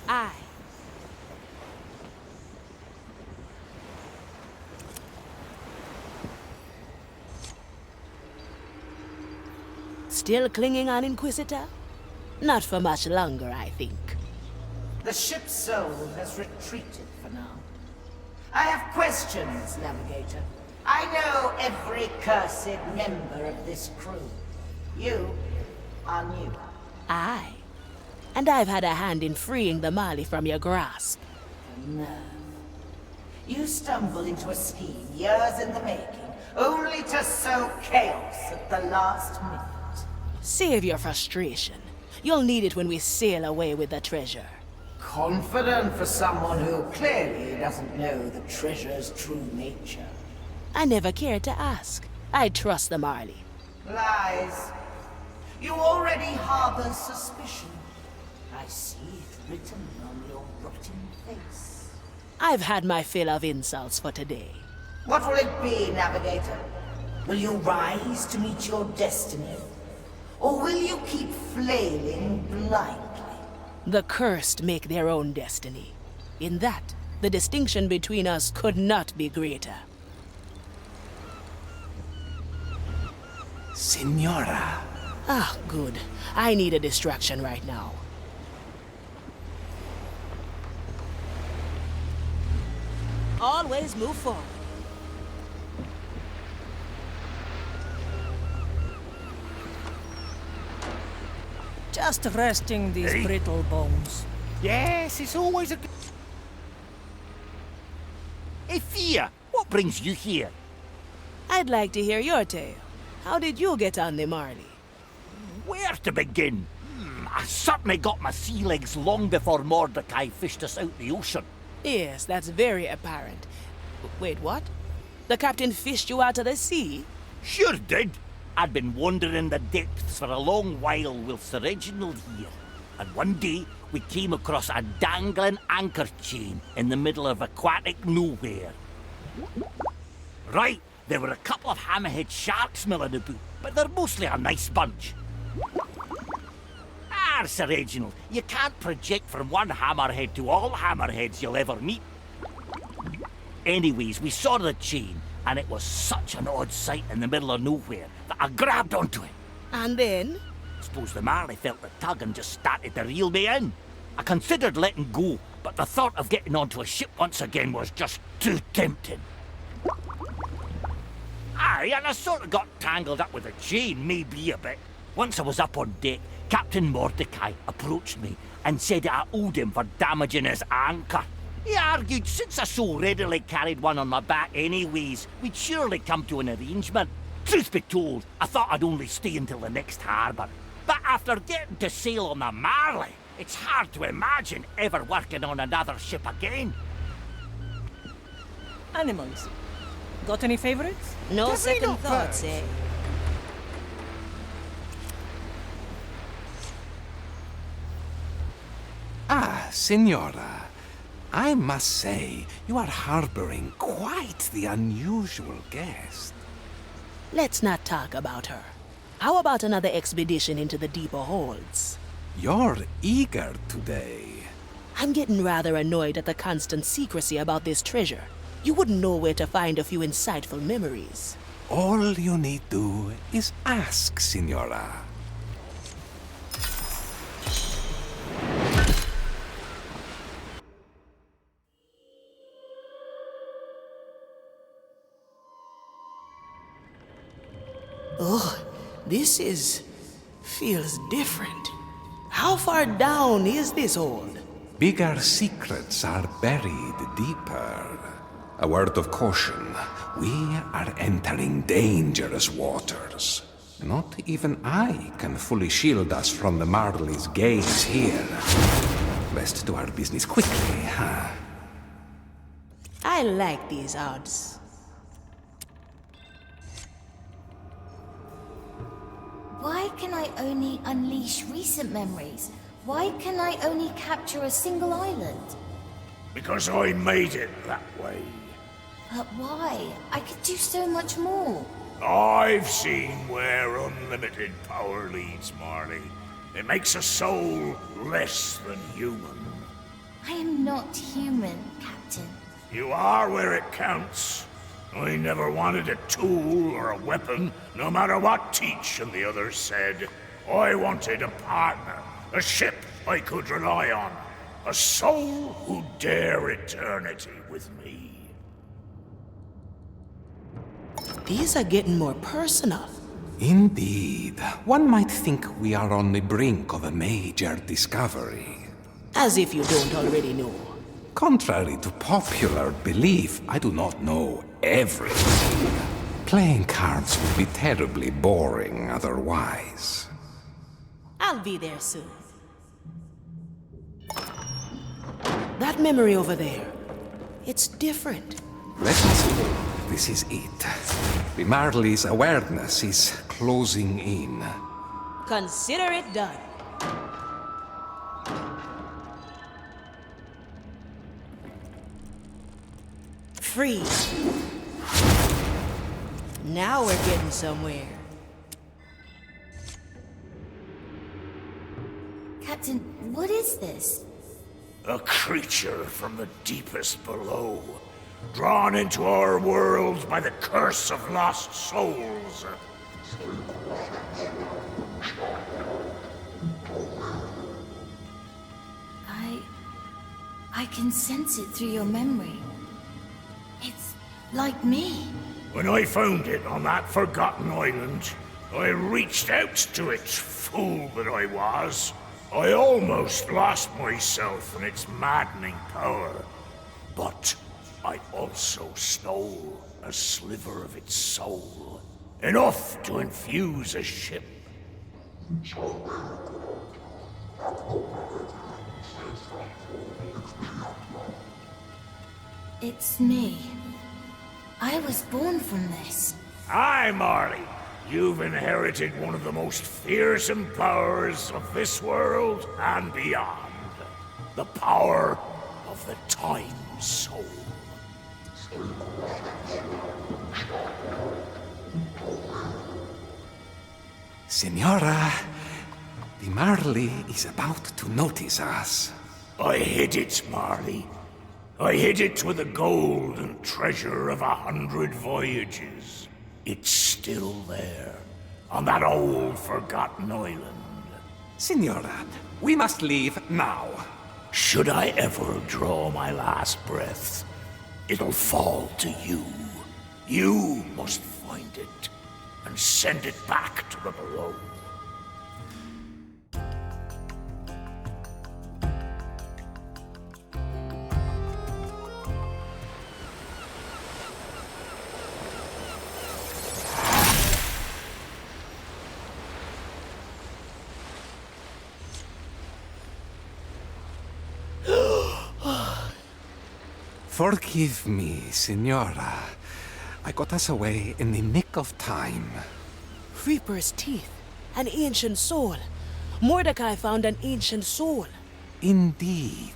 I. Still clinging on, Inquisitor? Not for much longer, I think. The ship's soul has retreated for now. I have questions, Navigator. I know every cursed member of this crew. You are new. Aye. And I've had a hand in freeing the Mali from your grasp. The nerve. You stumble into a scheme years in the making, only to sow chaos at the last minute. Save your frustration. You'll need it when we sail away with the treasure. Confident for someone who clearly doesn't know the treasure's true nature. I never cared to ask. I trust the Marley. Lies. You already harbor suspicion. I see it written on your rotting face. I've had my fill of insults for today. What will it be, Navigator? Will you rise to meet your destiny? Or will you keep flailing blindly? The cursed make their own destiny. In that, the distinction between us could not be greater. Signora. Ah, good. I need a distraction right now. Always move forward. Just resting these brittle bones. Yes, it's always a... Hey, Fia, what brings you here? I'd like to hear your tale. How did you get on the Marley? Where to begin? I certainly got my sea legs long before Mordecai fished us out the ocean. Yes, that's very apparent. Wait, what? The captain fished you out of the sea? Sure did. I'd been wandering the depths for a long while with Sir Reginald here. And one day, we came across a dangling anchor chain in the middle of aquatic nowhere. Right, there were a couple of hammerhead sharks milling about, but they're mostly a nice bunch. Ah, Sir Reginald, you can't project from one hammerhead to all hammerheads you'll ever meet. Anyways, we saw the chain, and it was such an odd sight in the middle of nowhere that I grabbed onto it. And then? Suppose the Marley felt the tug and just started to reel me in. I considered letting go, but the thought of getting onto a ship once again was just too tempting. Aye, and I sort of got tangled up with the chain, maybe a bit. Once I was up on deck, Captain Mordecai approached me and said that I owed him for damaging his anchor. He argued since I so readily carried one on my back anyways, we'd surely come to an arrangement. Truth be told, I thought I'd only stay until the next harbour. But after getting to sail on the Marley, it's hard to imagine ever working on another ship again. Animals. Got any favorites? No Definitely second not thoughts, birds. eh? Ah, Signora. I must say, you are harboring quite the unusual guest. Let's not talk about her. How about another expedition into the deeper holds? You're eager today. I'm getting rather annoyed at the constant secrecy about this treasure. You wouldn't know where to find a few insightful memories. All you need do is ask, Signora. Oh, this feels different. How far down is this hold? Bigger secrets are buried deeper. A word of caution. We are entering dangerous waters. Not even I can fully shield us from the Marley's gaze here. Best do our business quickly, huh? I like these odds. Why can I only unleash recent memories? Why can I only capture a single island? Because I made it that way. But why? I could do so much more. I've seen where unlimited power leads, Marley. It makes a soul less than human. I am not human, Captain. You are where it counts. I never wanted a tool or a weapon, no matter what Teach and the others said. I wanted a partner, a ship I could rely on, a soul who'd dare eternity with me. These are getting more personal. Indeed. One might think we are on the brink of a major discovery. As if you don't already know. Contrary to popular belief, I do not know everything. Playing cards would be terribly boring otherwise. I'll be there soon. That memory over there, it's different. Let's see. This is it. The Marley's awareness is closing in. Consider it done. Freeze. Now we're getting somewhere. Captain, what is this? A creature from the deepest below, drawn into our world by the curse of lost souls. I can sense it through your memory. It's like me. When I found it on that forgotten island, I reached out to it, fool that I was. I almost lost myself in its maddening power. But I also stole a sliver of its soul. Enough to infuse a ship. It's me. I was born from this. Aye, Marley. You've inherited one of the most fearsome powers of this world and beyond. The power of the Time Soul. Senora, the Marley is about to notice us. I hid it, Marley. I hid it with the gold and treasure of 100 voyages. It's still there, on that old forgotten island. Senora, we must leave now. Should I ever draw my last breath, it'll fall to you. You must find it, and send it back to the below. Forgive me, Senora. I got us away in the nick of time. Reaper's teeth. An ancient soul. Mordecai found an ancient soul. Indeed,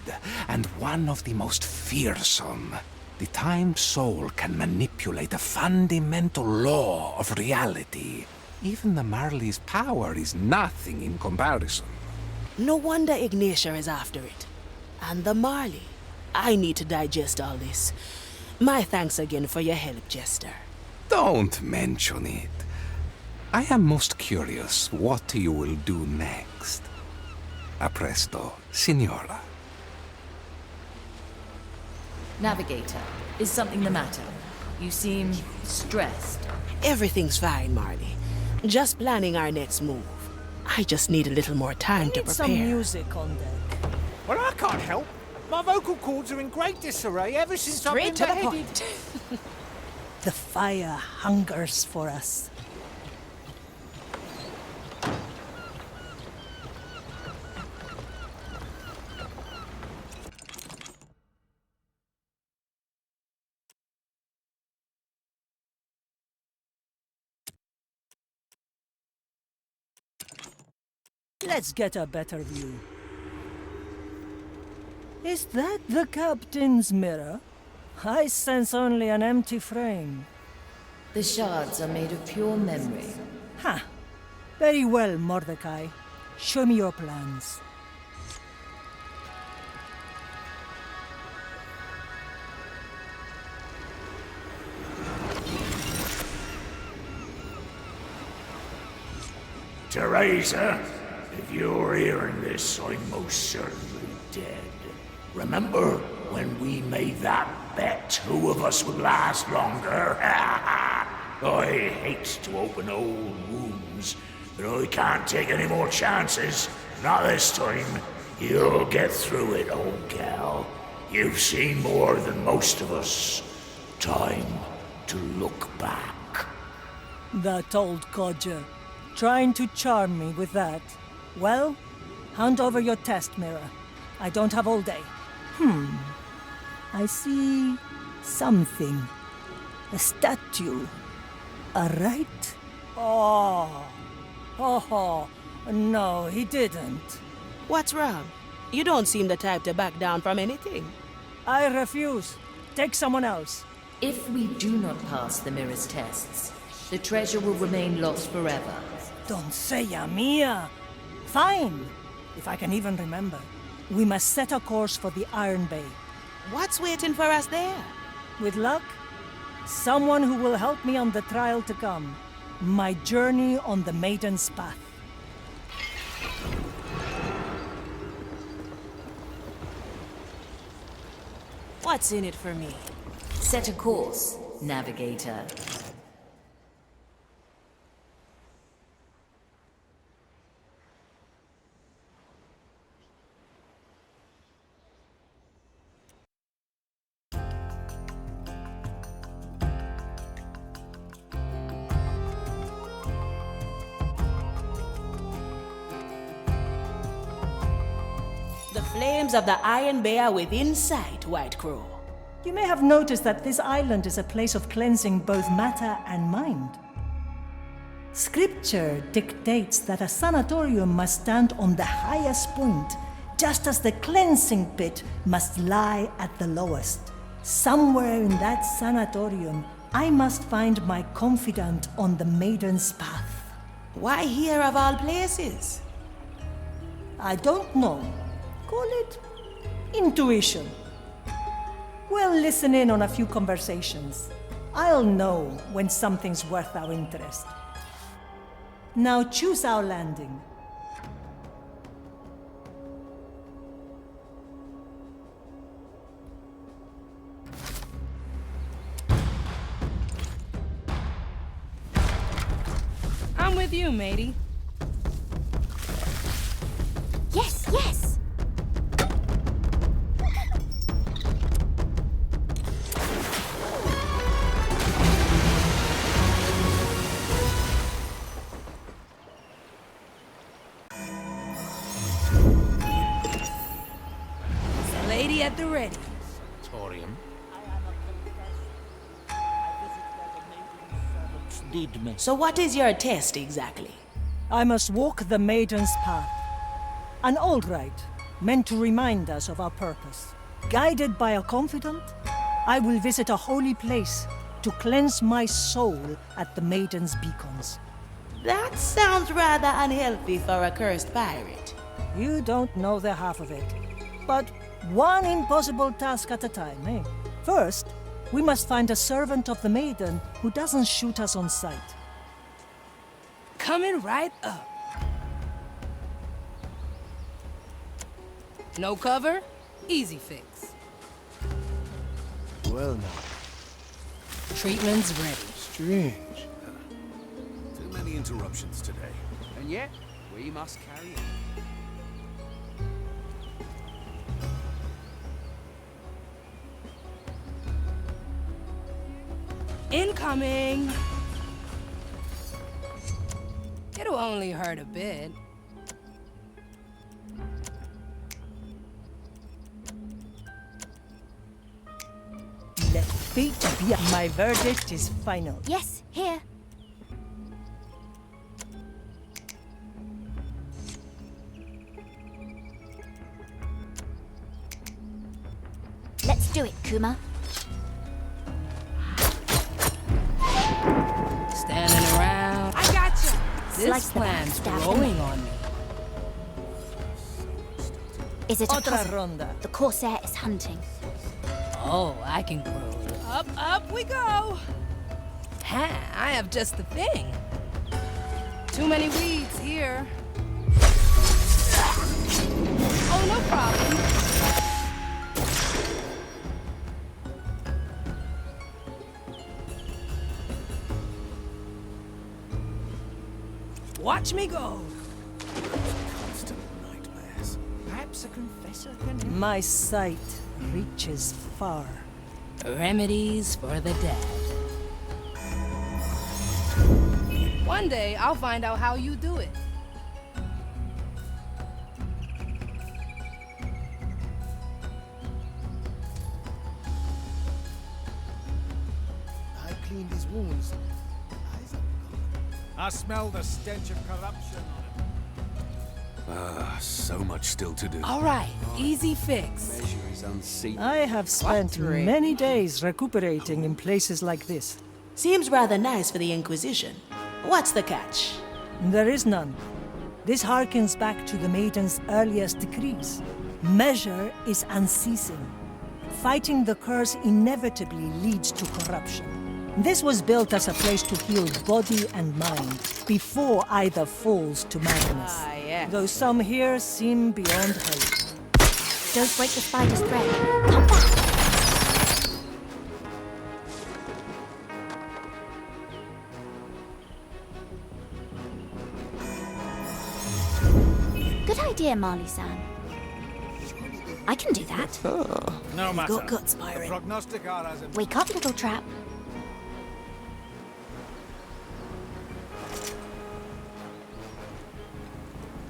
and one of the most fearsome. The Time Soul can manipulate a fundamental law of reality. Even the Marley's power is nothing in comparison. No wonder Ignatia is after it. And the Marley. I need to digest all this. My thanks again for your help, Jester. Don't mention it. I am most curious what you will do next. A presto, Signora. Navigator, is something the matter? You seem stressed. Everything's fine, Marley. Just planning our next move. I just need a little more time to prepare. Some music on deck. Well, I can't help. My vocal cords are in great disarray ever since I've been Straight to the beheaded. point. The fire hungers for us. Let's get a better view. Is that the captain's mirror? I sense only an empty frame. The shards are made of pure memory. Ha! Very well, Mordecai. Show me your plans. Teresa, if you're hearing this, I'm most certainly dead. Remember when we made that bet who of us would last longer? I hate to open old wounds, but I can't take any more chances. Not this time. You'll get through it, old gal. You've seen more than most of us. Time to look back. That old codger, trying to charm me with that. Well, hand over your test mirror. I don't have all day. I see something. A statue. A right? Oh, no, he didn't. What's wrong? You don't seem the type to back down from anything. I refuse. Take someone else. If we do not pass the mirror's tests, the treasure will remain lost forever. Don't say Mia. Fine, if I can even remember. We must set a course for the Iron Bay. What's waiting for us there? With luck, someone who will help me on the trial to come. My journey on the Maiden's Path. What's in it for me? Set a course, navigator. The flames of the Iron Bay are within sight, White Crow. You may have noticed that this island is a place of cleansing both matter and mind. Scripture dictates that a sanatorium must stand on the highest point, just as the cleansing pit must lie at the lowest. Somewhere in that sanatorium, I must find my confidant on the Maiden's Path. Why here of all places? I don't know. Call it intuition. We'll listen in on a few conversations. I'll know when something's worth our interest. Now choose our landing. I'm with you, matey. Yes, yes! Lady at the ready. Torium. Need me. So what is your test exactly? I must walk the Maiden's Path. An old rite, meant to remind us of our purpose. Guided by a confidant, I will visit a holy place to cleanse my soul at the Maiden's beacons. That sounds rather unhealthy for a cursed pirate. You don't know the half of it. But one impossible task at a time, eh? First, we must find a servant of the Maiden who doesn't shoot us on sight. Coming right up. No cover? Easy fix. Well now. Treatment's ready. Strange. Too many interruptions today. And yet, we must carry on. Incoming! It'll only hurt a bit. Let fate be. My verdict is final. Yes, here. Let's do it, Kuma. Standing around. I gotcha! This Slice the plan's stab growing them. on me. Is it a Otra puzzle? ronda. The Corsair is hunting. Oh, I can grow. Up we go! Ha! I have just the thing. Too many weeds here. Oh, no problem. Watch me go. Constant nightmares. Perhaps a confessor can... My sight reaches far. Remedies for the dead. One day, I'll find out how you do it. I cleaned his wounds. Eyes are gone. I smell the stench of corruption on it. Ah, so much still to do. All right, easy fix. Measure is unseated. I have spent many days recuperating in places like this. Seems rather nice for the Inquisition. What's the catch? There is none. This harkens back to the Maiden's earliest decrees. Measure is unceasing. Fighting the curse inevitably leads to corruption. This was built as a place to heal body and mind, before either falls to madness. Ah, yeah. Though some here seem beyond help. Don't break the spider's thread. Come back! Good idea, Marley-san. I can do that. No matter. got guts, The Byron. prognosticator has a... Wake up, little trap.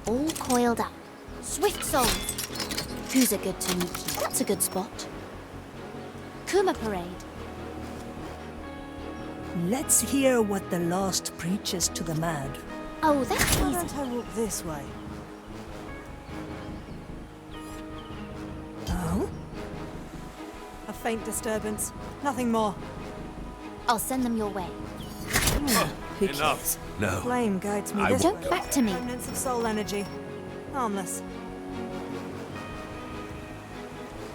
All coiled up. Swift souls. Who's a good Tanuki? That's a good spot. Kuma Parade. Let's hear what the lost preaches to the mad. Oh, that's Why easy. don't I walk this way? Oh? A faint disturbance. Nothing more. I'll send them your way. Who cares? No. Flame guides me this Don't way. back to me. Remnants of soul energy. Harmless.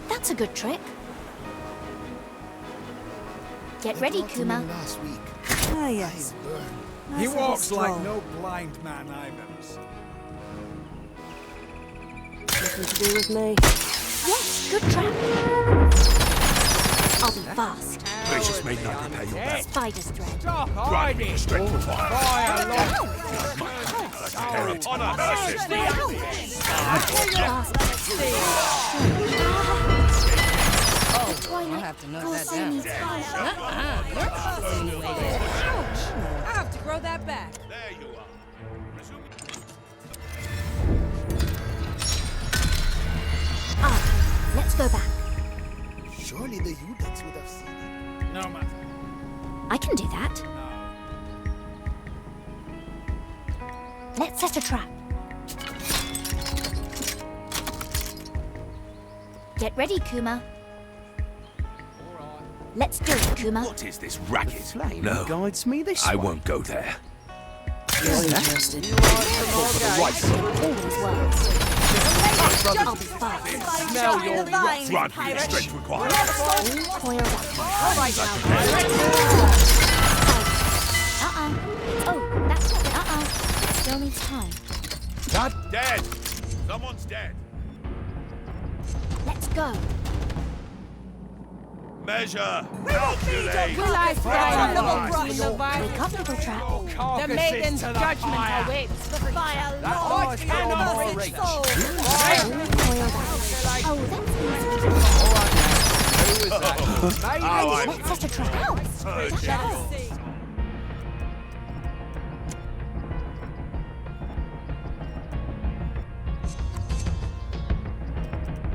That's a good trick. Get ready, Kuma. Last week. Ah, yes. Nice He little walks like stroll. no blind man I've ever seen. Nothing to do with me. Yes, good trap. I'll be fast. Gracious maiden, I prepare your back. Spider's thread. Grant me the strength required. Honor versus the I'll have to note that down. needs fire. You're passing the way there. Ouch! I have to grow that back. There you are. Let's go back. Surely the Udets would have seen it. No matter. I can do that. Let's set a trap. Get ready, Kuma. Let's do it, Kuma. What is this racket? Flame No, guides me this I way. won't go there. Interested. Always works. I'll be fast. Smell your rot. Grant me the strength required. Coiled up. Oh, that's not it. It still needs time. That dead. Someone's dead. Let's go. Measure. Calculate. Realize that from the vine. Wake up, little trap. The maiden's judgment awaits. The fire lords animal animal rage. soul. Coiled up. Oh, that's easy. Who is that? Let's set a trap.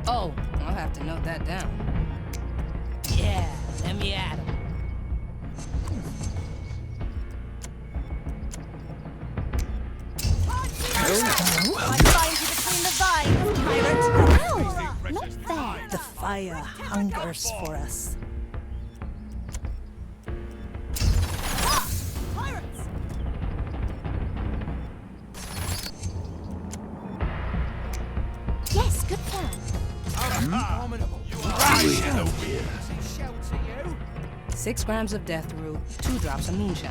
Oh, I'll have to note that down. Yeah, let me at him. Ow! Not fair. The fire hungers for us. Yes, good plan. 6 grams of death root, 2 drops of moonshine.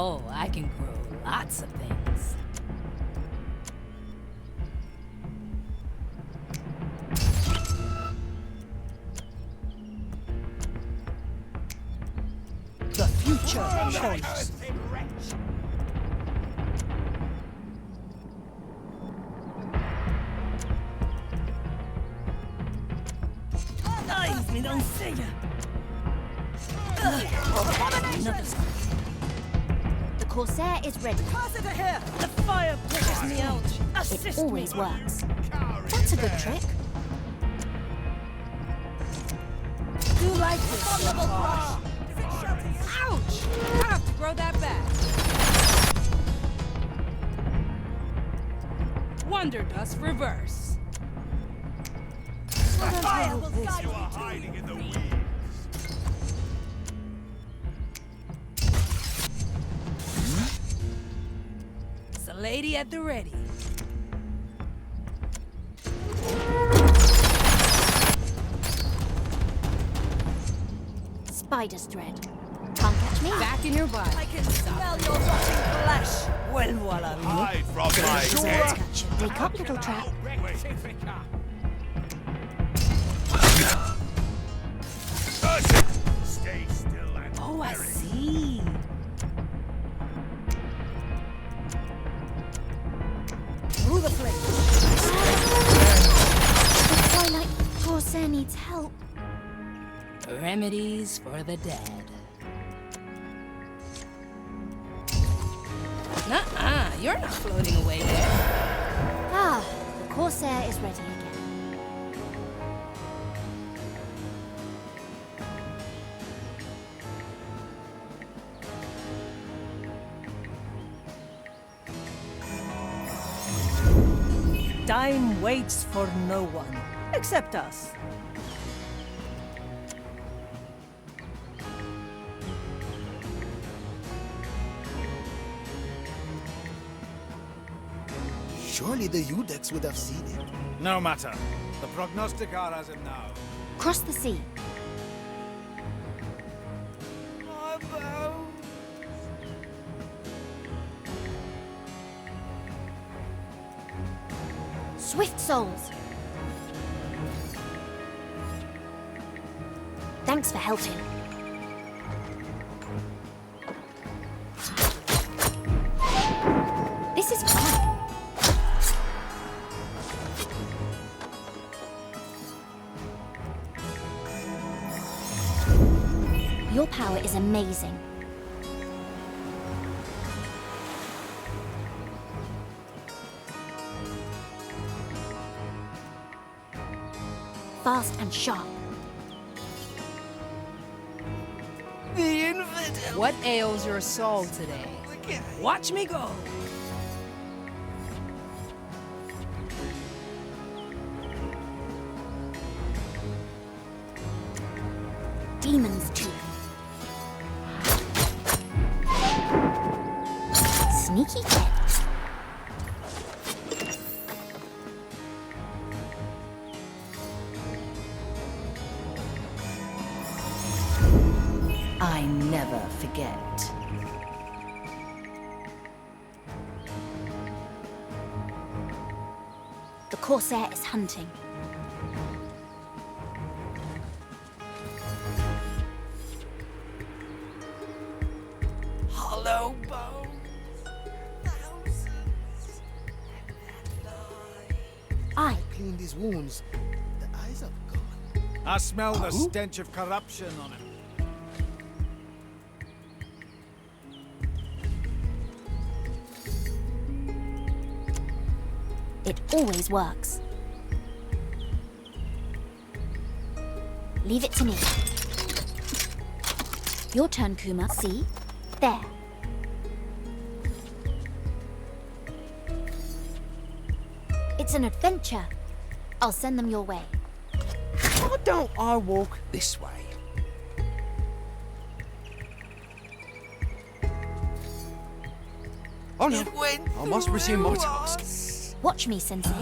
Oh, I can grow lots of things. The future choice. Ay, mi doncella. Another side. The Corsair is ready. The fire pushes me out. Assist It me. always works. That's a good trick. Do like this so far. Ouch! I have to grow that back. Wonder Dust reverse. You are hiding in the weeds. It's a lady at the ready. Spider's thread. Can't catch me. Back in your body. I can smell your rotting flesh. Vuelvo a la vida. Hide from my Sword head. catcher. Wake up, little trap. Stay still and Oh, I bury. see. Through the flames. The Twilight Corsair needs help. Remedies for the dead. Nuh-uh, you're not floating away there. Ah, the Corsair is ready again. Time waits for no one, except us. Surely the Udex would have seen it. No matter. The prognosticar has him now. Cross the sea. Swift souls. Thanks for helping. This is fun. Your power is amazing. Fast and sharp. What ails your soul today? Watch me go. Demon's Tooth. Sneaky head. I never forget. The Corsair is hunting. Hollow bones. I Cleaned his wounds. The eyes have gone. I smell the stench of corruption on him. It always works. Leave it to me. Your turn, Kuma. See? There. It's an adventure. I'll send them your way. Why don't I walk this way? Oh no, I must resume my task. Watch me, Sensei.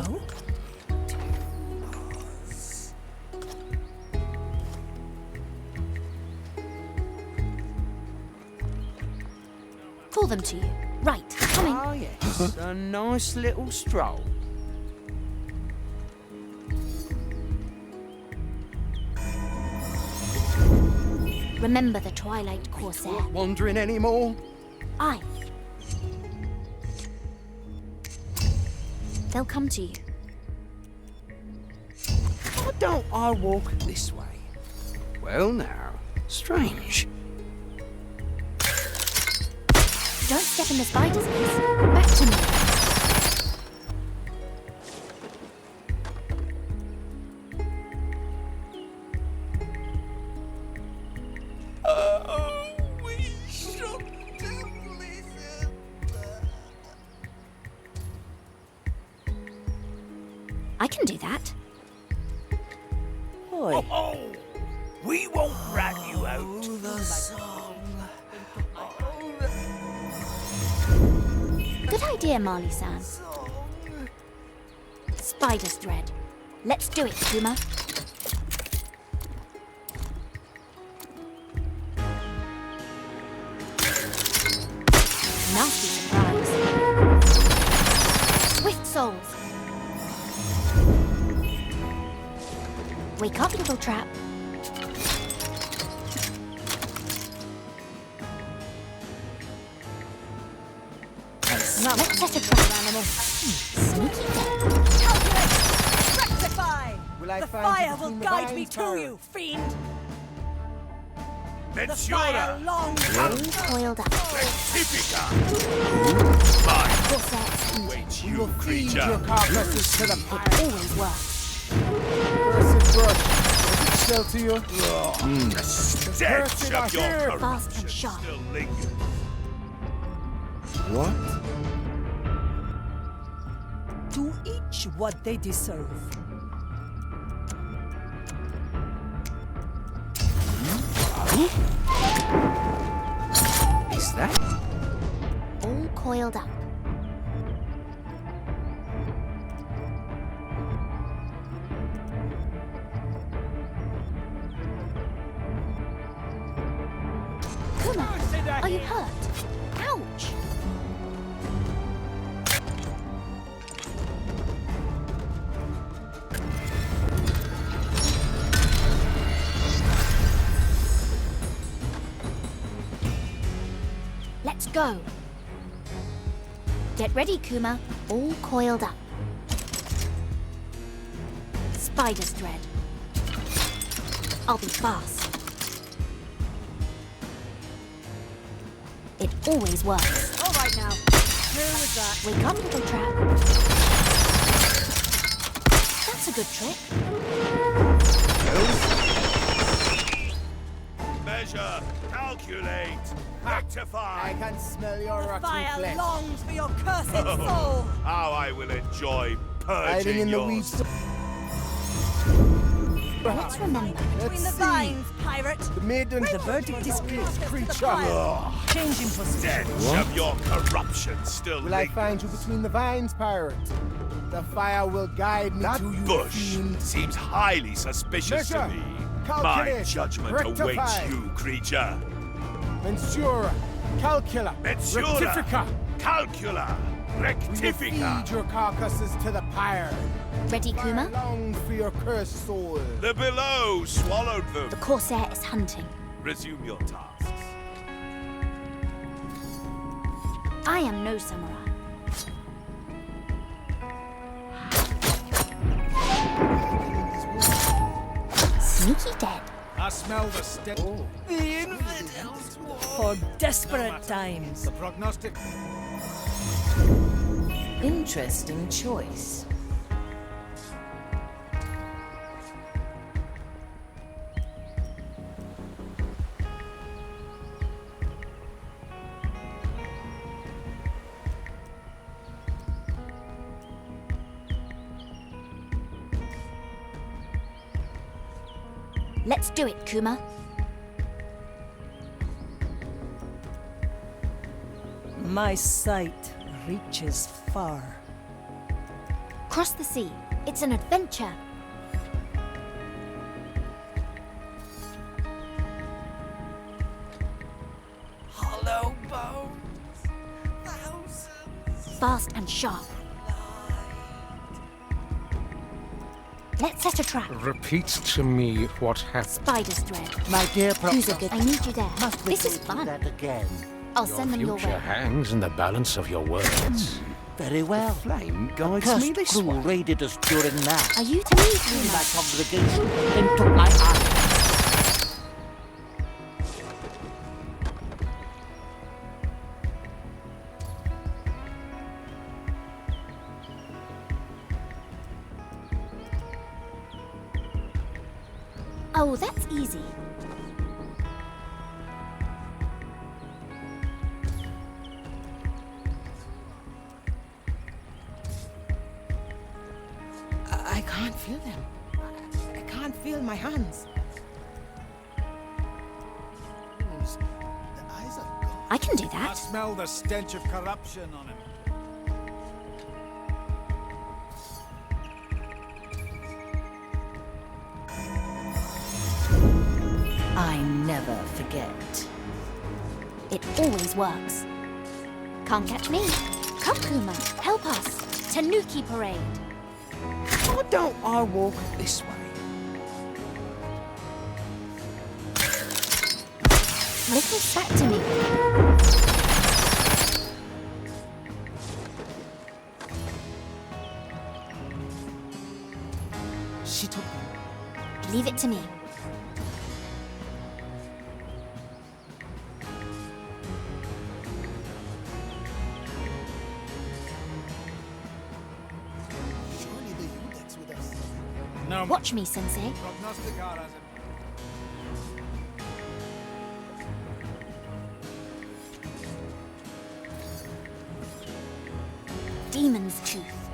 pull them to you. Right, coming. Oh, yes. A nice little stroll. Remember the Twilight Corsair. Not wandering anymore? Aye. They'll come to you. Why don't I walk this way? Well now, strange. Don't step in the spider's nest. Back to me. I can do that. Oh, oh, we won't rat you out. The song. Good idea, Marley-san. Spider's thread. Let's do it, Kuma. Nasty surprise. Swift souls. Wake up, little trap. Let's set a trap, animal. Sneaky dead. Calculate! Rectify! Will I The find fire you will between the guide me vines, to Tara? you, fiend! The Metsura! fire longs All coiled up. Rectifica! Corsairs. Wait, We you will feed your creature! carcasses to the It fire. always works. Cursed brush. Does it shelter you? The stench of your Fast and corruption sharp. still lingers. What? To each what they deserve. Is that? All coiled up. Kuma, are you hurt? Ouch! Let's go. Get ready, Kuma. All coiled up. Spider's thread. I'll be fast. It always works. All right now. Through with that. Wake up, little trap. That's a good trick. Measure, calculate, rectify. I can smell your The rotten fire flesh. longs for your cursed soul! How I will enjoy Hiding purging in the your weeds. Let's remember. Between the Let's see. vines, pirate! The maiden. The verdict is clear. Creature. Change in position. stench of your corruption still Will I lingers. find you between the vines, pirate? The fire will guide me That to you, bush fiend. seems highly suspicious to Measure, me. My calculate, judgment rectify. awaits you, creature. Mensura, calcula, Metsura, rectifica. calcula, We will rectifica. feed your carcasses to the pyre. Ready, Fire Kuma? longs for your cursed soul. The below swallowed them. The Corsair is hunting. Resume your tasks. I am no samurai. Sneaky dead. I smell the stench. The infidels for desperate times. The prognostic. Interesting choice. Let's do it, Kuma. My sight reaches far. Cross the sea. It's an adventure. Hollow bones. fast and sharp. Let's set a trap. Repeat to me what happened. Spider's thread. My dear Who's a good? I need you there. Must we This is go through fun. that again? I'll send them your Future way. hangs in the balance of your words. Very well. Flame guides Cursed me this crew way. raided us during Mass. Are you to me, In my Uma? congregation, then took my eye. Oh, that's easy. I can't feel them. I can't feel my hands. The eyes are gone. I can do I that. smell the stench of corruption on him. I never forget. It always works. Can't catch me. Come, Kuma, help us. Tanuki Parade. Why don't I walk this way? Little back to me. She took them. Leave it to me. Surely the Udex with us. No. Watch me, Sensei. Prognosticar has it. Demon's Tooth.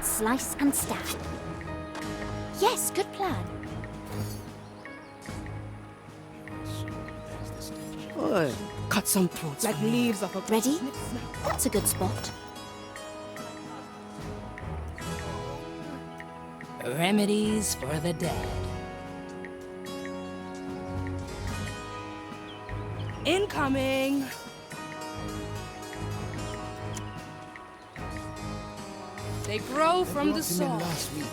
Slice and stab. Yes, good plan. Good. Cut some throats. Like leaves off a Ready? snip, snap. That's a good spot. Remedies for the dead. Incoming! They grow from the soil. Last week.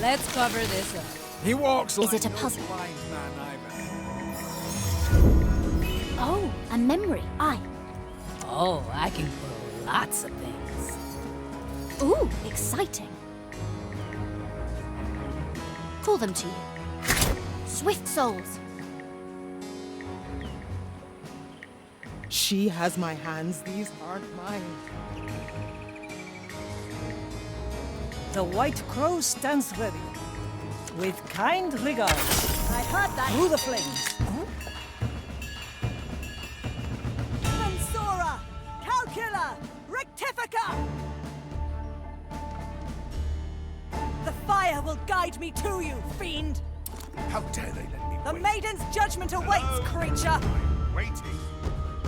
Let's cover this up. He walks Is like it a no puzzle? blind man either. Oh, a memory. Oh, I can grow lots of things. Ooh, exciting. Call them to you. Swift souls. She has my hands. These aren't mine. The White Crow stands ready. With kind regards. I heard that. Through the flames. Mensura! Calcula! Rectifica! The fire will guide me to you, fiend! How dare they let me The wait? maiden's judgment awaits, creature! Waiting.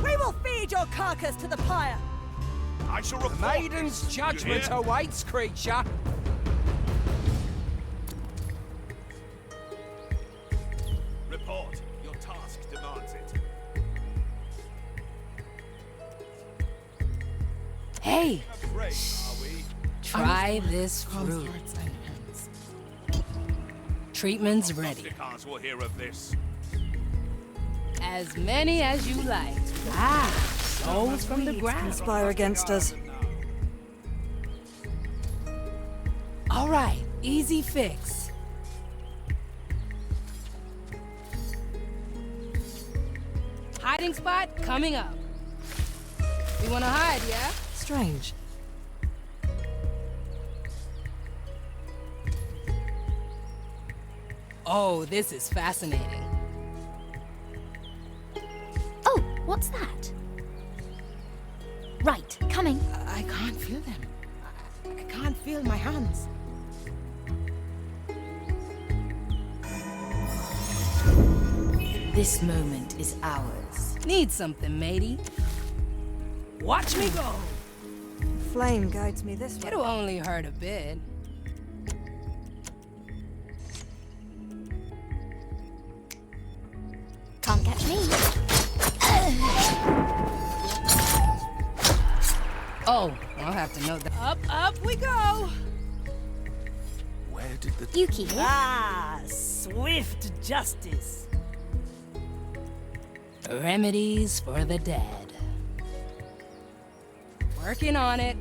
We will feed your carcass to the pyre! I shall report Maiden's this. judgment You hear? awaits, creature. Report. Your task demands it. Hey, Afraid, are we? try this Calm fruit. hearts and hands. Treatment's ready. Prognosticars will hear of this. As many as you like. Ah, souls from the ground. Conspire against us. All right, easy fix. Hiding spot coming up. You wanna hide, yeah? Strange. Oh, this is fascinating. Oh, what's that? Right, coming. I can't feel them. I can't feel my hands. This moment is ours. Need something, matey. Watch me go. Flame guides me this way. It'll only hurt a bit. Can't catch me. Oh, I'll have to know that. Up we go! Where did the... Yuki here. Ah, swift justice. Remedies for the dead. Working on it.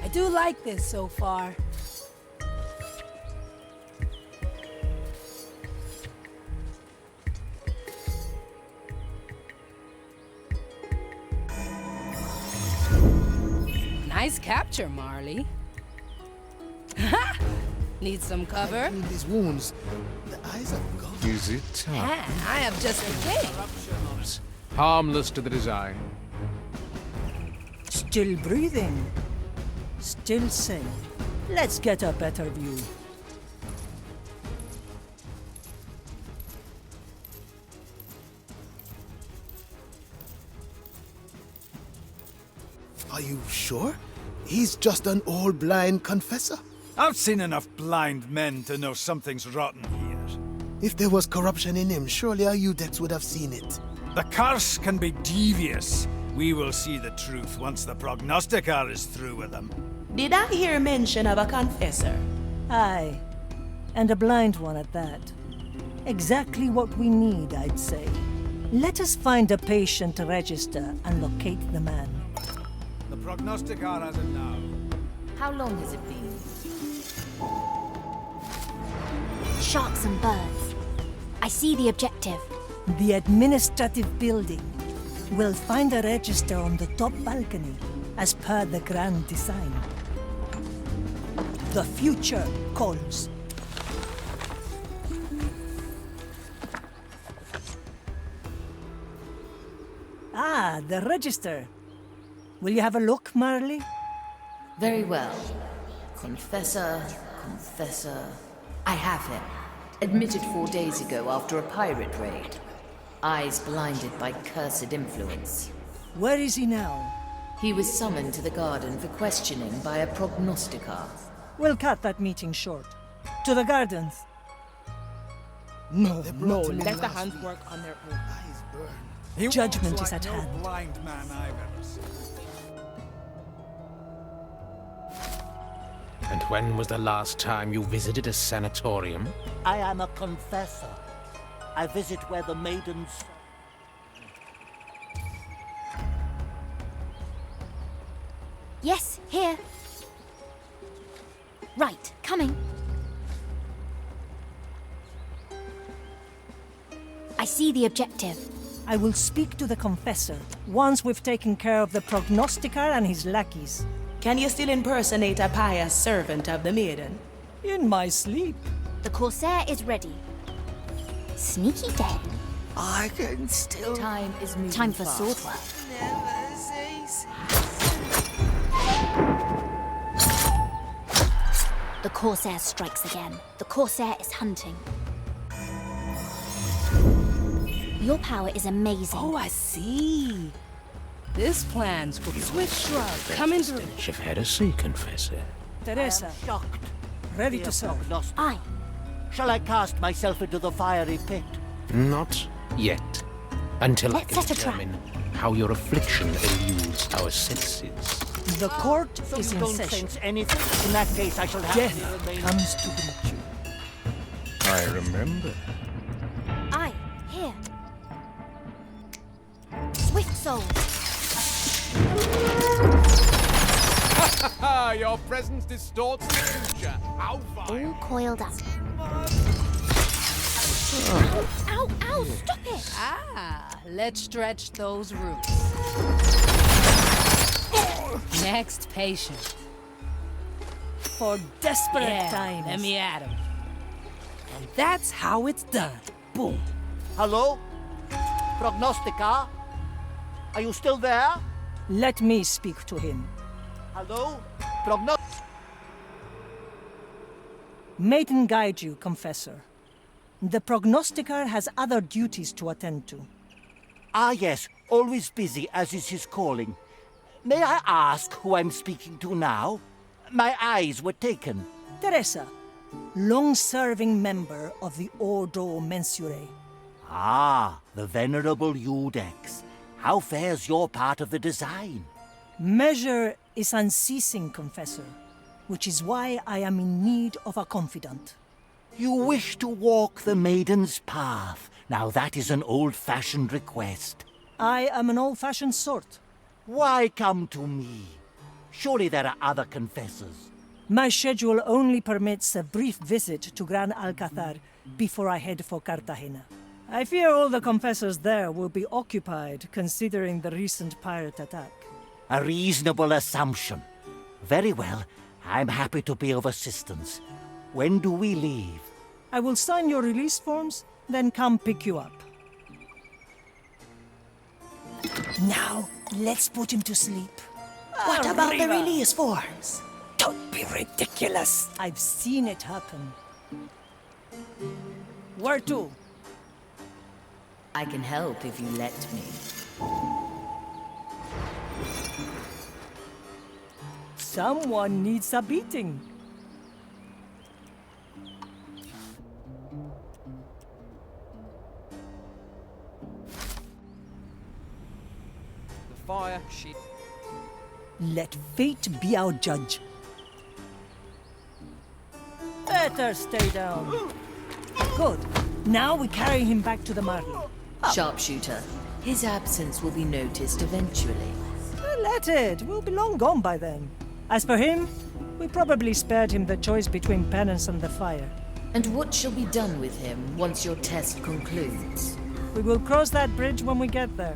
I do like this so far. Nice capture, Marley. Need some cover? These wounds, the eyes are gone. Is it I have just the thing. harmless to the design? Still breathing. Still sane. Let's get a better view. Are you sure? He's just an old blind confessor. I've seen enough blind men to know something's rotten here. If there was corruption in him, surely our Udex would have seen it. The curse can be devious. We will see the truth once the prognosticator is through with them. Did I hear mention of a confessor? Aye. And a blind one at that. Exactly what we need, I'd say. Let us find a patient register and locate the man. The prognosticator has it now. How long has it been? Sharks and birds. I see the objective. The administrative building. We'll find a register on the top balcony, as per the grand design. The future calls. Ah, the register. Will you have a look, Marley? Very well. Confessor. I have him. Admitted 4 days ago after a pirate raid. Eyes blinded by cursed influence. Where is he now? He was summoned to the garden for questioning by a prognosticator. We'll cut that meeting short. To the gardens. No, brought him in let the last hands week. work on their own. Eyes burn. He Judgment walks is like at no hand. blind man I've ever seen. And when was the last time you visited a sanatorium? I am a confessor. I visit where the maidens... Yes, here. Right, coming. I see the objective. I will speak to the confessor once we've taken care of the prognosticator and his lackeys. Can you still impersonate a pious servant of the maiden? In my sleep. The Corsair is ready. Sneaky den. I can still... Time is moving Time for fast. sword work. Never cease. The Corsair strikes again. The Corsair is hunting. Your power is amazing. Oh, I see. This plan's for swift shrug. Coming through. Stench of heresy, Confessor. Teresa, Shocked. ready Dear to serve. prognost- Aye. Shall I cast myself into the fiery pit? Not yet. Until Let's I can set a trap. determine how your affliction eludes our senses. The court So is you in don't session. sense anything? In that case, I shall have Death to remain... comes to greet you. I remember. Aye. Here. Swift soul. Your presence distorts the future. How vile. All coiled up. Ow, ow, ow, stop it! Ah, let's stretch those roots. Next patient. For desperate Yeah, times. let me at him. And that's how it's done. Boom. Hello? Prognostica? Are you still there? Let me speak to him. Hello? Prognost... Maiden guide you, Confessor. The prognosticator has other duties to attend to. Ah, yes. always busy as is his calling. May I ask who I'm speaking to now? My eyes were taken. Teresa, long-serving member of the Ordo Mensurae. Ah, the venerable Iudex. How fares your part of the design? Measure is unceasing, Confessor, which is why I am in need of a confidant. You wish to walk the maiden's path. Now that is an old-fashioned request. I am an old-fashioned sort. Why come to me? Surely there are other confessors. My schedule only permits a brief visit to Gran Alcazar before I head for Cartagena. I fear all the confessors there will be occupied, considering the recent pirate attack. A reasonable assumption. Very well. I'm happy to be of assistance. When do we leave? I will sign your release forms, then come pick you up. Now, let's put him to sleep. What about the release forms? Don't be ridiculous. I've seen it happen. Where to? I can help if you let me. Someone needs a beating. The fire shit. Let fate be our judge. Better stay down. Good. Now we carry him back to the Marley. Sharpshooter, his absence will be noticed eventually. Let it. We'll be long gone by then. As for him, we probably spared him the choice between penance and the fire. And what shall be done with him once your test concludes? We will cross that bridge when we get there.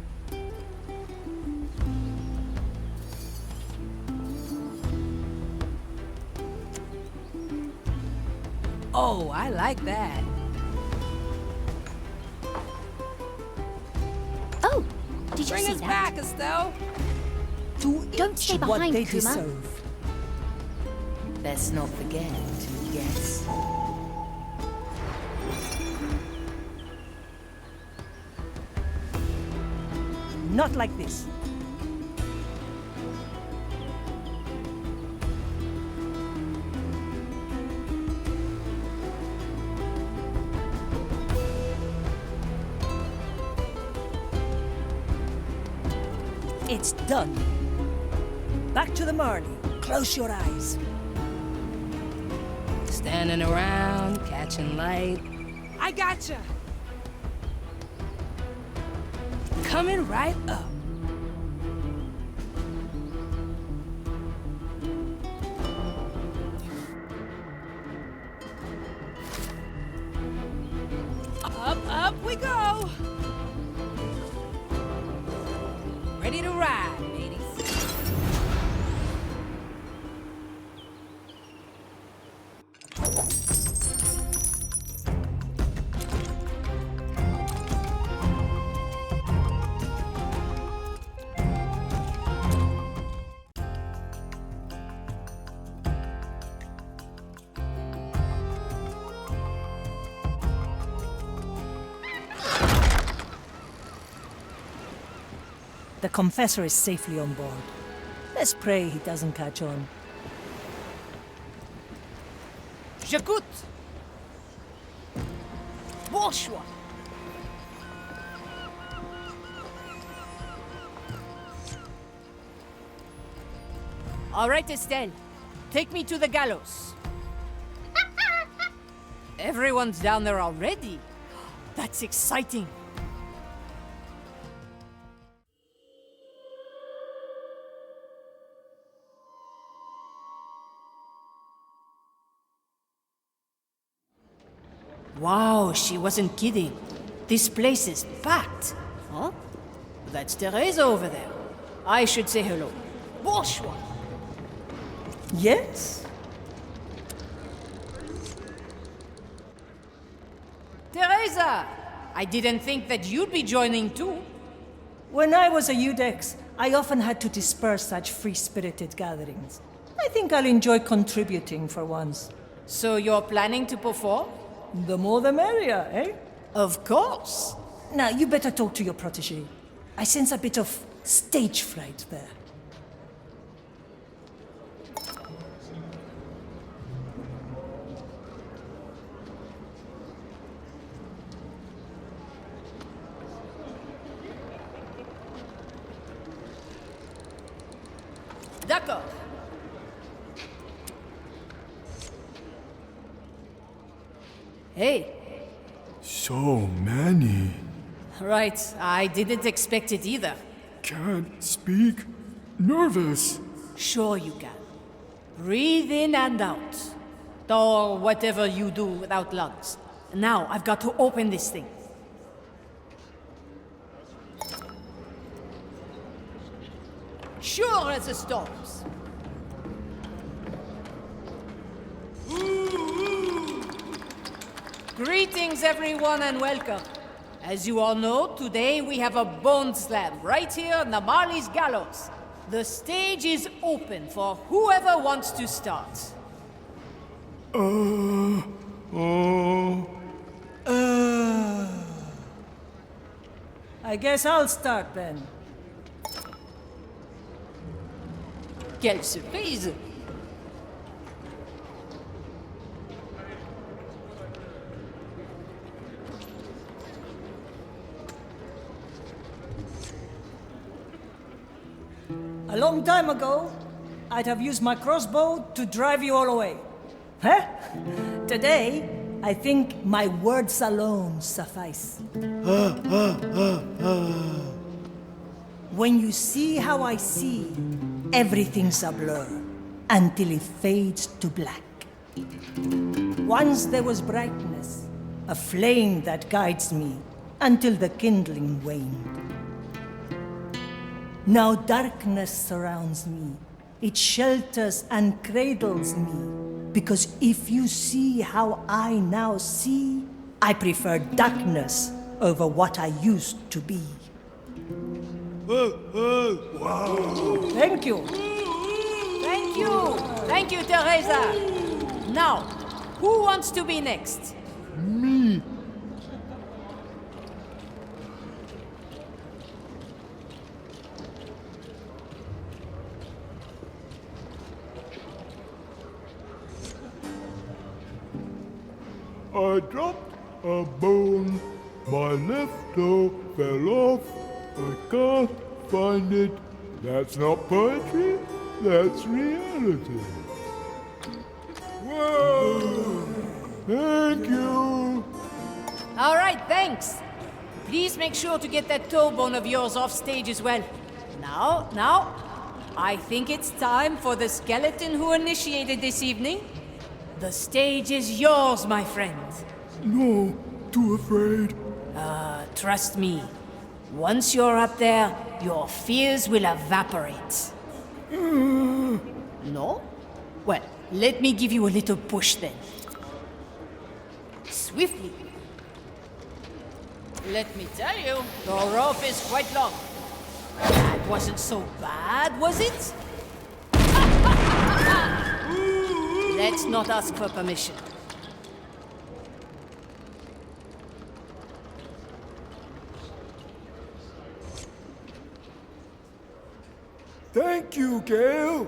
Oh, I like that. Oh, did you Bring see us that? back, Estelle. Don't stay what behind, they Kuma. deserve. Best not forget, yes. Not like this. It's done. Back to the Marley. Close your eyes. Standing around, catching light. I gotcha. Coming right up. Up we go. Ready to ride, ladies. The Confessor is safely on board. Let's pray he doesn't catch on. J'écoute. Bon choix. All right, Estelle. Take me to the gallows. Everyone's down there already. That's exciting. Wow, she wasn't kidding. This place is packed. Huh? That's Teresa over there. I should say hello. Bonjour. Yes? Teresa! I didn't think that you'd be joining too. When I was a Iudex, I often had to disperse such free-spirited gatherings. I think I'll enjoy contributing for once. So you're planning to perform? The more the merrier, eh? Of course. Now, you better talk to your protégé. I sense a bit of stage fright there. D'accord. Hey. So many. Right, I didn't expect it either. Can't speak. Nervous. Sure you can. Breathe in and out. Or whatever you do without lungs. Now, I've got to open this thing. Sure as the storms. Greetings, everyone, and welcome. As you all know, today we have a bone slam right here on the Marley's Gallows. The stage is open for whoever wants to start. I guess I'll start then. Quelle surprise! A long time ago, I'd have used my crossbow to drive you all away. Huh? Today, I think my words alone suffice. When you see how I see, everything's a blur until it fades to black. Once there was brightness, a flame that guides me until the kindling waned. Now darkness surrounds me. It shelters and cradles me. Because if you see how I now see, I prefer darkness over what I used to be. Wow. Thank you. Thank you. Thank you, Teresa. Now, who wants to be next? Me. I dropped a bone. My left toe fell off. I can't find it. That's not poetry. That's reality. Whoa! Thank you. All right, thanks. Please make sure to get that toe bone of yours off stage as well. Now, I think it's time for the skeleton who initiated this evening. The stage is yours, my friend. No, too afraid. Trust me. Once you're up there, your fears will evaporate. No? Well, let me give you a little push then. Swiftly. Let me tell you, the rope is quite long. That wasn't so bad, was it? Let's not ask for permission. Thank you, Gale.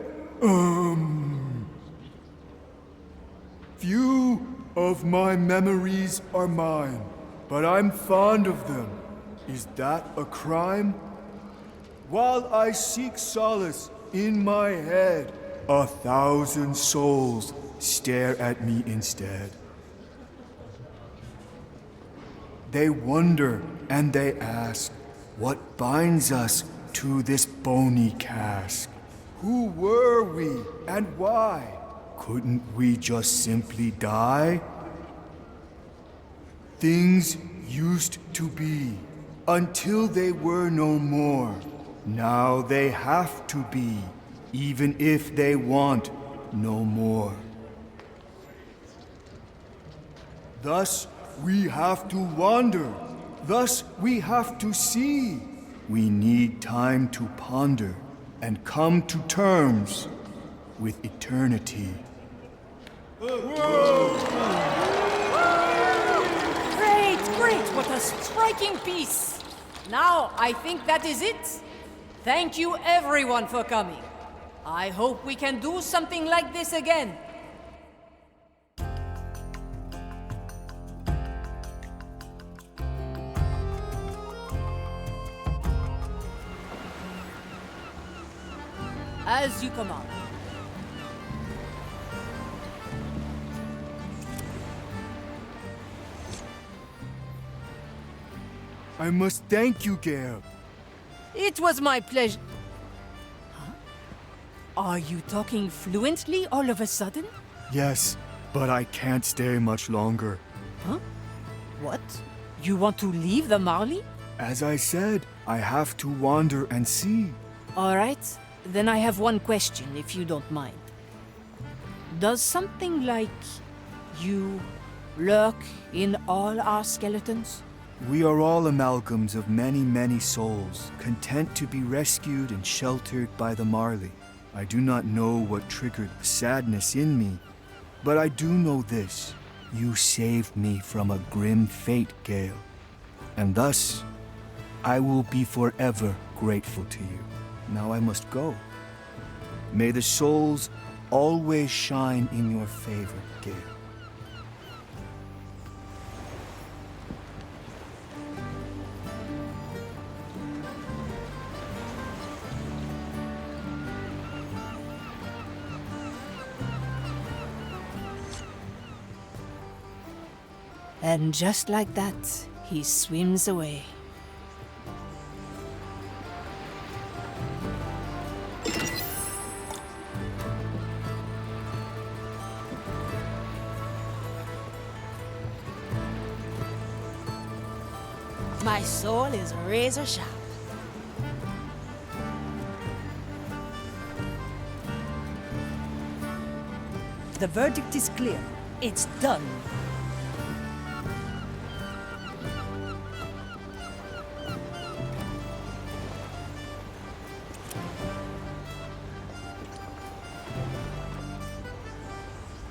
Few of my memories are mine, but I'm fond of them. Is that a crime? While I seek solace in my head, 1,000 souls stare at me instead. They wonder and they ask, what binds us to this bony cask? Who were we and why? Couldn't we just simply die? Things used to be until they were no more. Now they have to be, even if they want no more. Thus we have to wander. Thus we have to see. We need time to ponder and come to terms with eternity. Great! What a striking piece! Now, I think that is it. Thank you everyone for coming. I hope we can do something like this again. As you command. I must thank you, Gale. It was my pleasure. Huh? Are you talking fluently all of a sudden? Yes, but I can't stay much longer. Huh? What? You want to leave the Marley? As I said, I have to wander and see. All right. Then I have one question, if you don't mind. Does something like you lurk in all our skeletons? We are all amalgams of many, many souls, content to be rescued and sheltered by the Marley. I do not know what triggered the sadness in me, but I do know this. You saved me from a grim fate, Gale. And thus, I will be forever grateful to you. Now I must go. May the souls always shine in your favor, Gale. And just like that, he swims away. My soul is razor sharp. The verdict is clear. It's done.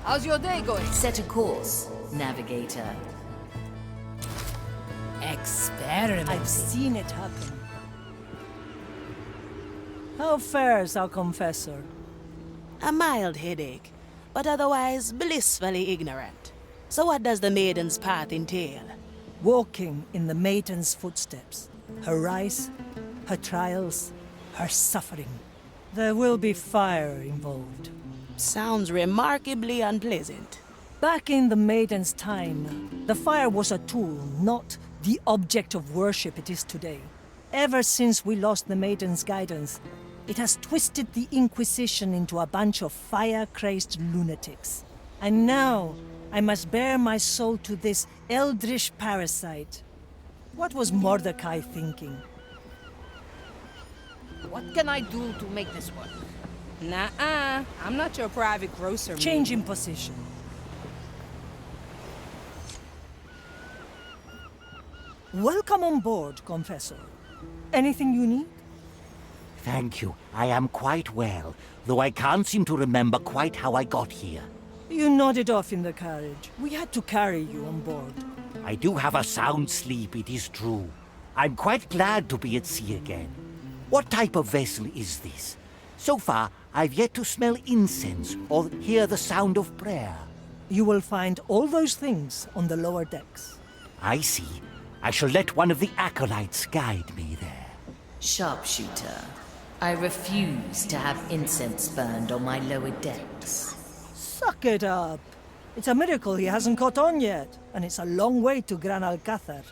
How's your day going? Set a course, navigator. Experiment. I've seen it happen. How fares our confessor? A mild headache, but otherwise blissfully ignorant. So what does the maiden's path entail? Walking in the maiden's footsteps. Her rise, her trials, her suffering. There will be fire involved. Sounds remarkably unpleasant. Back in the maiden's time, the fire was a tool, not the object of worship it is today. Ever since we lost the maiden's guidance, it has twisted the Inquisition into a bunch of fire-crazed lunatics. And now, I must bare my soul to this eldritch parasite. What was Mordecai thinking? What can I do to make this work? Nuh-uh. I'm not your private grocer. Change in position. Welcome on board, Confessor. Anything you need? Thank you. I am quite well, though I can't seem to remember quite how I got here. You nodded off in the carriage. We had to carry you on board. I do have a sound sleep, it is true. I'm quite glad to be at sea again. What type of vessel is this? So far, I've yet to smell incense or hear the sound of prayer. You will find all those things on the lower decks. I see. I shall let one of the acolytes guide me there. Sharpshooter. I refuse to have incense burned on my lower decks. Suck it up. It's a miracle he hasn't caught on yet, and it's a long way to Gran Alcázar.